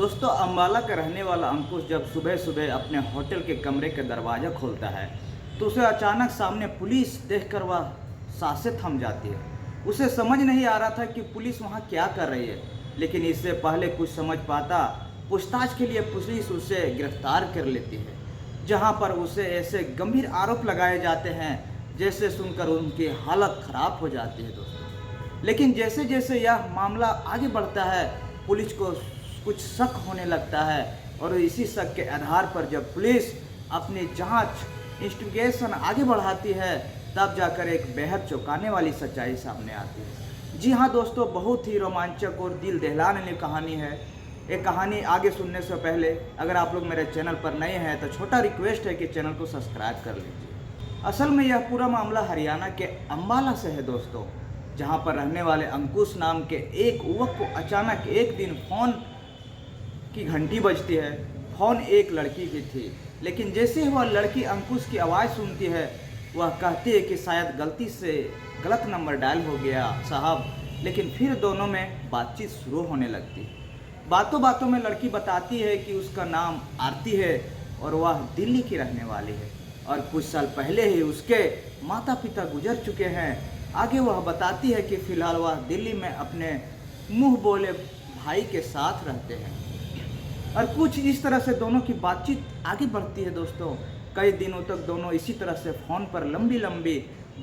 दोस्तों, अम्बाला का रहने वाला अंकुश जब सुबह सुबह अपने होटल के कमरे का दरवाज़ा खोलता है तो उसे अचानक सामने पुलिस देखकर वह सांसें थम जाती है। उसे समझ नहीं आ रहा था कि पुलिस वहाँ क्या कर रही है, लेकिन इससे पहले कुछ समझ पाता, पूछताछ के लिए पुलिस उसे गिरफ्तार कर लेती है, जहाँ पर उसे ऐसे गंभीर आरोप लगाए जाते हैं जैसे सुनकर उनकी हालत ख़राब हो जाती है दोस्तों। लेकिन जैसे जैसे यह मामला आगे बढ़ता है, पुलिस को कुछ शक होने लगता है और इसी शक के आधार पर जब पुलिस अपनी जांच इन्वेस्टिगेशन आगे बढ़ाती है, तब जाकर एक बेहद चौंकाने वाली सच्चाई सामने आती है। जी हाँ दोस्तों, बहुत ही रोमांचक और दिल दहलाने वाली कहानी है। ये कहानी आगे सुनने से पहले अगर आप लोग मेरे चैनल पर नए हैं तो छोटा रिक्वेस्ट है कि चैनल को सब्सक्राइब कर लीजिए। असल में यह पूरा मामला हरियाणा के अम्बाला से है दोस्तों, जहाँ पर रहने वाले अंकुश नाम के एक युवक को अचानक एक दिन फ़ोन की घंटी बजती है। फ़ोन एक लड़की की थी, लेकिन जैसे ही वह लड़की अंकुश की आवाज़ सुनती है, वह कहती है कि शायद गलती से गलत नंबर डायल हो गया साहब। लेकिन फिर दोनों में बातचीत शुरू होने लगती है। बातों बातों में लड़की बताती है कि उसका नाम आरती है और वह दिल्ली की रहने वाली है और कुछ साल पहले ही उसके माता पिता गुजर चुके हैं। आगे वह बताती है कि फ़िलहाल वह दिल्ली में अपने मुँह बोले भाई के साथ रहते हैं और कुछ इस तरह से दोनों की बातचीत आगे बढ़ती है दोस्तों। कई दिनों तक दोनों इसी तरह से फ़ोन पर लंबी लंबी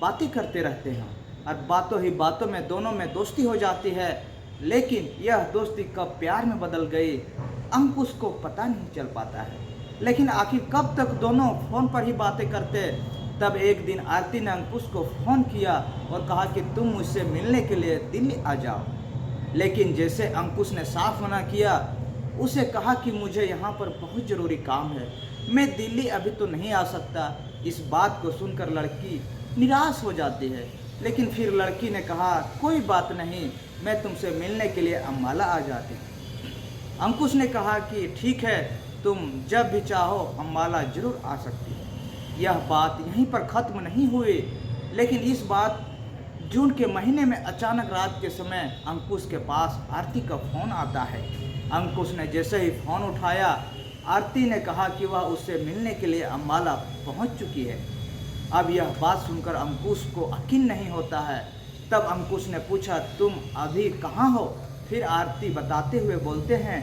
बातें करते रहते हैं और बातों ही बातों में दोनों में दोस्ती हो जाती है। लेकिन यह दोस्ती कब प्यार में बदल गई, अंकुश को पता नहीं चल पाता है। लेकिन आखिर कब तक दोनों फ़ोन पर ही बातें करते। तब एक दिन आरती ने अंकुश को फ़ोन किया और कहा कि तुम मुझसे मिलने के लिए दिल्ली आ जाओ। लेकिन जैसे अंकुश ने साफ मना किया, उसे कहा कि मुझे यहाँ पर बहुत ज़रूरी काम है, मैं दिल्ली अभी तो नहीं आ सकता। इस बात को सुनकर लड़की निराश हो जाती है, लेकिन फिर लड़की ने कहा कोई बात नहीं, मैं तुमसे मिलने के लिए अम्बाला आ जाती हूँ। अंकुश ने कहा कि ठीक है, तुम जब भी चाहो अम्बाला ज़रूर आ सकती हो। यह बात यहीं पर ख़त्म नहीं हुई, लेकिन इस बात जून के महीने में अचानक रात के समय अंकुश के पास आरती का फ़ोन आता है। अंकुश ने जैसे ही फ़ोन उठाया, आरती ने कहा कि वह उससे मिलने के लिए अम्बाला पहुंच चुकी है। अब यह बात सुनकर अंकुश को यकीन नहीं होता है। तब अंकुश ने पूछा तुम अभी कहाँ हो। फिर आरती बताते हुए बोलते हैं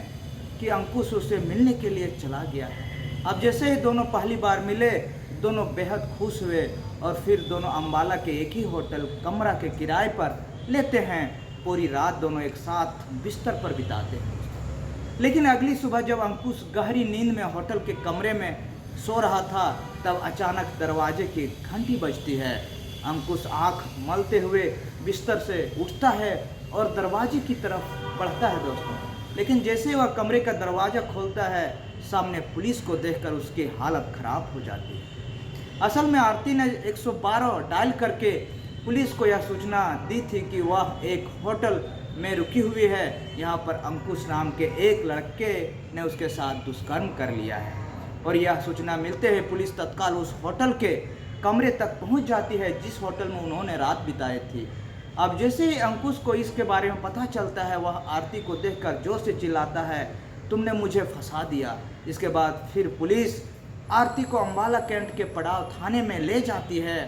कि अंकुश उससे मिलने के लिए चला गया है। अब जैसे ही दोनों पहली बार मिले, दोनों बेहद खुश हुए और फिर दोनों अम्बाला के एक ही होटल कमरा के किराए पर लेते हैं। पूरी रात दोनों एक साथ बिस्तर पर बिताते हैं। लेकिन अगली सुबह जब अंकुश गहरी नींद में होटल के कमरे में सो रहा था, तब अचानक दरवाजे की घंटी बजती है। अंकुश आंख मलते हुए बिस्तर से उठता है और दरवाजे की तरफ बढ़ता है दोस्तों। लेकिन जैसे वह कमरे का दरवाज़ा खोलता है, सामने पुलिस को देखकर उसकी हालत ख़राब हो जाती है। असल में आरती ने 112 डायल करके पुलिस को यह सूचना दी थी कि वह एक होटल में रुकी हुई है। यहाँ पर अंकुश नाम के एक लड़के ने उसके साथ दुष्कर्म कर लिया है और यह सूचना मिलते ही पुलिस तत्काल उस होटल के कमरे तक पहुँच जाती है जिस होटल में उन्होंने रात बिताई थी। अब जैसे ही अंकुश को इसके बारे में पता चलता है, वह आरती को देखकर जोर से चिल्लाता है तुमने मुझे फंसा दिया। इसके बाद फिर पुलिस आरती को अम्बाला कैंट के पड़ाव थाने में ले जाती है।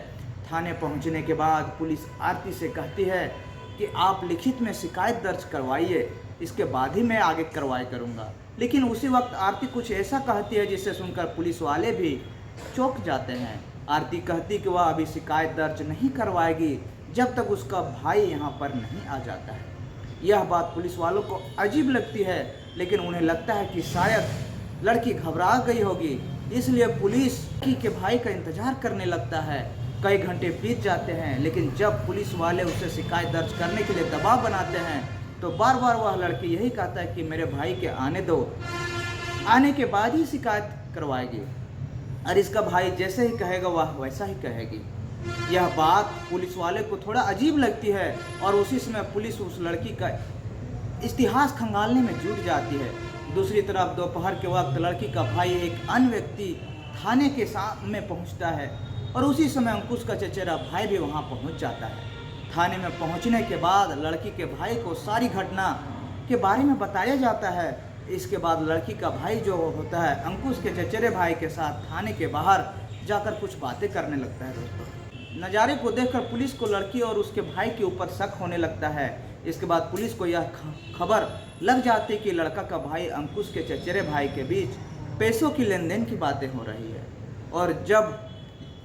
थाने पहुंचने के बाद पुलिस आरती से कहती है कि आप लिखित में शिकायत दर्ज करवाइए, इसके बाद ही मैं आगे कार्रवाई करूंगा। लेकिन उसी वक्त आरती कुछ ऐसा कहती है जिसे सुनकर पुलिस वाले भी चौंक जाते हैं। आरती कहती कि वह अभी शिकायत दर्ज नहीं करवाएगी जब तक उसका भाई यहाँ पर नहीं आ जाता है। यह बात पुलिस वालों को अजीब लगती है, लेकिन उन्हें लगता है कि शायद लड़की घबरा गई होगी, इसलिए पुलिस के भाई का इंतज़ार करने लगता है। कई घंटे बीत जाते हैं, लेकिन जब पुलिस वाले उसे शिकायत दर्ज करने के लिए दबाव बनाते हैं तो बार बार वह लड़की यही कहता है कि मेरे भाई के आने दो, आने के बाद ही शिकायत करवाएगी। और इसका भाई जैसे ही कहेगा वह वैसा ही कहेगी। यह बात पुलिस वाले को थोड़ा अजीब लगती है और उसी समय पुलिस उस लड़की का इतिहास खंगालने में जुट जाती है। दूसरी तरफ दोपहर के वक्त लड़की का भाई एक अन्य व्यक्ति थाने के सामने पहुंचता है और उसी समय अंकुश का चचेरा भाई भी वहां पहुंच जाता है। थाने में पहुंचने के बाद लड़की के भाई को सारी घटना के बारे में बताया जाता है। इसके बाद लड़की का भाई जो होता है अंकुश के चचेरे भाई के साथ थाने के बाहर जाकर कुछ बातें करने लगता है दोस्तों। नज़ारे को देखकर पुलिस को लड़की और उसके भाई के ऊपर शक होने लगता है। इसके बाद पुलिस को यह खबर लग जाती कि लड़का का भाई अंकुश के चचेरे भाई के बीच पैसों की लेन देन की बातें हो रही है, और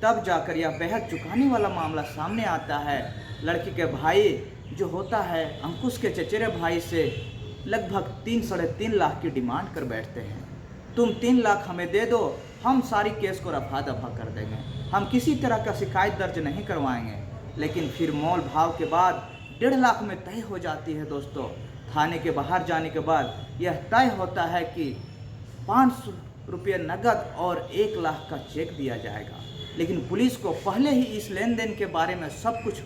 तब जाकर यह बेहद चुकाने वाला मामला सामने आता है। लड़की के भाई जो होता है अंकुश के चचेरे भाई से लगभग 3-3.5 लाख की डिमांड कर बैठते हैं। तुम 3 लाख हमें दे दो, हम सारी केस को रफा दफा कर देंगे, हम किसी तरह का शिकायत दर्ज नहीं करवाएंगे। लेकिन फिर मोल भाव के बाद 1.5 लाख में तय हो जाती है दोस्तों। थाने के बाहर जाने के बाद यह तय होता है कि 500 रुपये नकद और 1 लाख का चेक दिया जाएगा। लेकिन पुलिस को पहले ही इस लेन देन के बारे में सब कुछ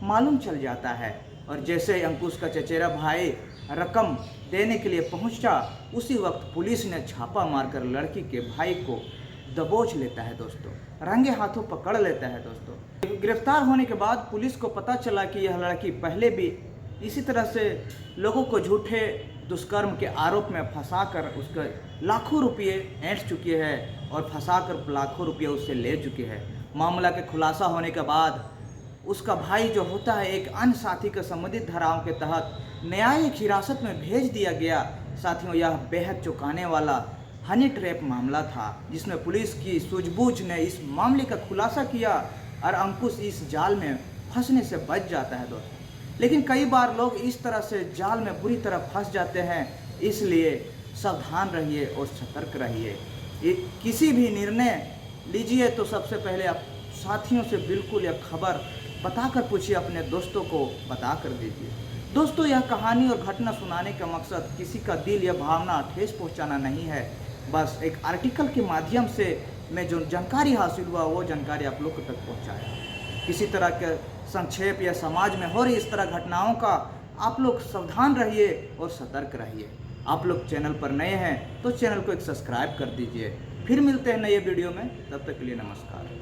मालूम चल जाता है, और जैसे ही अंकुश का चचेरा भाई रकम देने के लिए पहुंचा, उसी वक्त पुलिस ने छापा मारकर लड़की के भाई को दबोच लेता है दोस्तों, रंगे हाथों पकड़ लेता है दोस्तों। गिरफ्तार होने के बाद पुलिस को पता चला कि यह लड़की पहले भी इसी तरह से लोगों को झूठे दुष्कर्म के आरोप में फंसाकर उसके लाखों रुपये ऐंठ चुकी है और फंसाकर लाखों रुपये उससे ले चुकी है। मामला के खुलासा होने के बाद उसका भाई जो होता है एक अन्य साथी के संबंधित धाराओं के तहत न्यायिक हिरासत में भेज दिया गया। साथियों, यह बेहद चौंकाने वाला हनी ट्रैप मामला था, जिसमें पुलिस की सूझबूझ ने इस मामले का खुलासा किया और अंकुश इस जाल में फंसने से बच जाता है दोस्तों। लेकिन कई बार लोग इस तरह से जाल में बुरी तरह फंस जाते हैं, इसलिए सावधान रहिए और सतर्क रहिए। किसी भी निर्णय लीजिए तो सबसे पहले आप साथियों से बिल्कुल यह खबर बताकर पूछिए, अपने दोस्तों को बता कर दीजिए। दोस्तों, यह कहानी और घटना सुनाने का मकसद किसी का दिल या भावना ठेस पहुंचाना नहीं है, बस एक आर्टिकल के माध्यम से मैं जो जानकारी हासिल हुआ वो जानकारी आप लोग तक पहुंचाया। किसी तरह के संक्षेप या समाज में हो रही इस तरह घटनाओं का आप लोग सावधान रहिए और सतर्क रहिए। आप लोग चैनल पर नए हैं तो चैनल को एक सब्सक्राइब कर दीजिए। फिर मिलते हैं नए वीडियो में, तब तक के लिए नमस्कार।